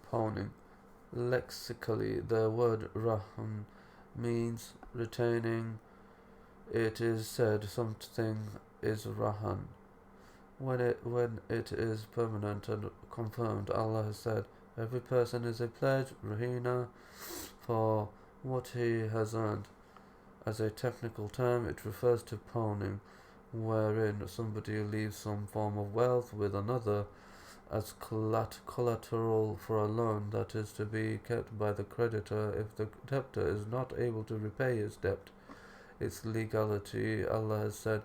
pawning. Lexically, the word rahan means retaining. It is said something is rahan when it is permanent and confirmed. Allah has said, every person is a pledge, rahina, for what he has earned. As a technical term, it refers to pawning, wherein somebody leaves some form of wealth with another as collateral for a loan that is to be kept by the creditor if the debtor is not able to repay his debt. Its legality, Allah has said,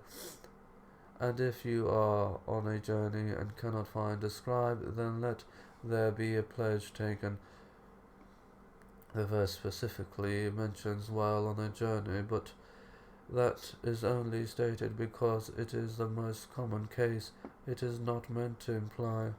and if you are on a journey and cannot find a scribe, then let there be a pledge taken. The verse specifically mentions while on a journey, but that is only stated because it is the most common case. It is not meant to imply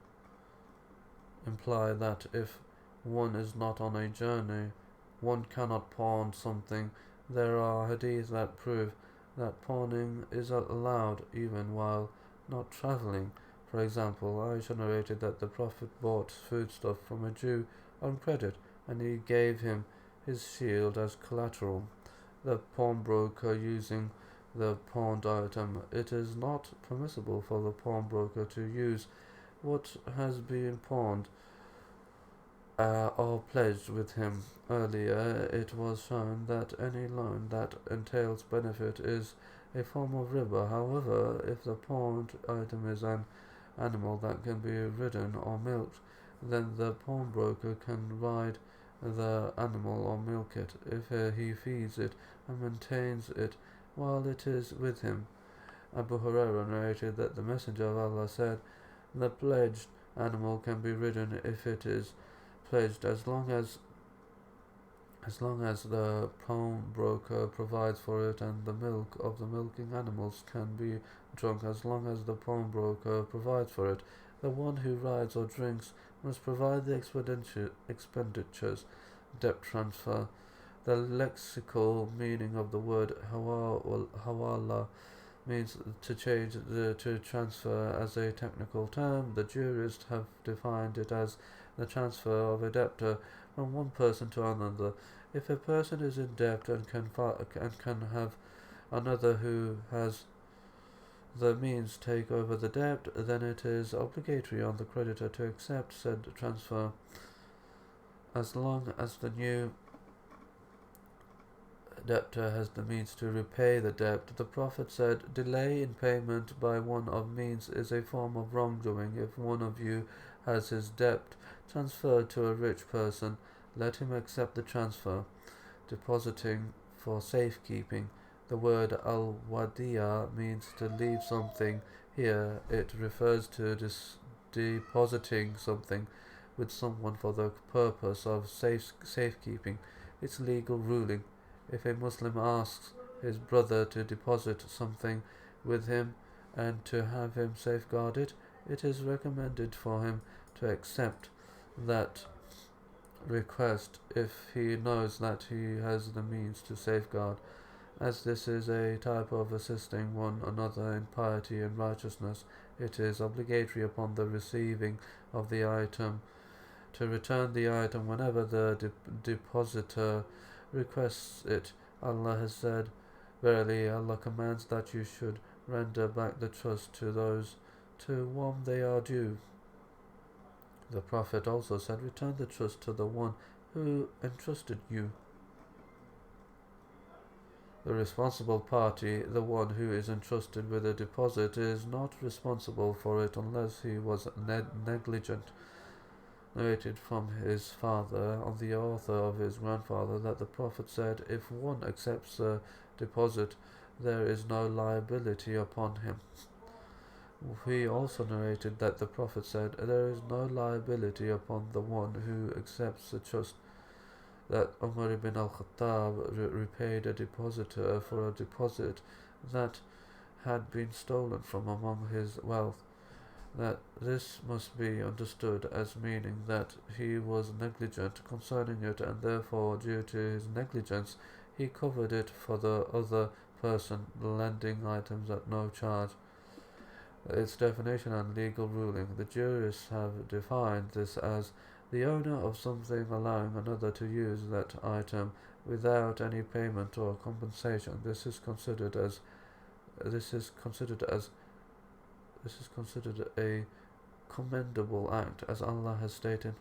that if one is not on a journey, one cannot pawn something. There are hadiths that prove that pawning is allowed even while not travelling. For example, Aisha narrated that the Prophet bought foodstuff from a Jew on credit, and he gave him his shield as collateral. The pawnbroker using the pawned item, it is not permissible for the pawnbroker to use what has been pawned or pledged with him. Earlier, it was shown that any loan that entails benefit is a form of riba. However, if the pawned item is an animal that can be ridden or milked, then the pawnbroker can ride the animal or milk it if he feeds it and maintains it while it is with him. Abu Hurairah narrated that the Messenger of Allah said, the pledged animal can be ridden if it is pledged as long as the pawnbroker provides for it, and the milk of the milking animals can be drunk as long as the pawnbroker provides for it. The one who rides or drinks must provide the expenditures. Debt transfer. The lexical meaning of the word hawala means to change, to transfer. As a technical term, the jurists have defined it as the transfer of a debtor from one person to another. If a person is in debt and can have another who has the means take over the debt, then it is obligatory on the creditor to accept said transfer as long as the new debtor has the means to repay the debt. The Prophet said, delay in payment by one of means is a form of wrongdoing. If one of you has his debt transferred to a rich person, let him accept the transfer. Depositing for safekeeping. The word al-wadiya means to leave something. Here it refers to depositing something with someone for the purpose of safekeeping. Its legal ruling. If a Muslim asks his brother to deposit something with him and to have him safeguard it, it is recommended for him to accept that request if he knows that he has the means to safeguard, as this is a type of assisting one another in piety and righteousness. It is obligatory upon the receiving of the item to return the item whenever the depositor requests it. Allah has said, verily Allah commands that you should render back the trust to those to whom they are due. The Prophet also said, return the trust to the one who entrusted you. The responsible party, the one who is entrusted with a deposit, is not responsible for it unless he was negligent. Narrated from his father on the author of his grandfather that the Prophet said, if one accepts a deposit, there is no liability upon him. He also narrated that the Prophet said, there is no liability upon the one who accepts a trust. That Umar ibn al-Khattab repaid a depositor for a deposit that had been stolen from among his wealth. That this must be understood as meaning that he was negligent concerning it, and therefore due to his negligence he covered it for the other person, lending items at no charge. Its definition and legal ruling. The jurists have defined this as The owner of something allowing another to use that item without any payment or compensation. This is considered as this is considered a commendable act, as Allah has stated.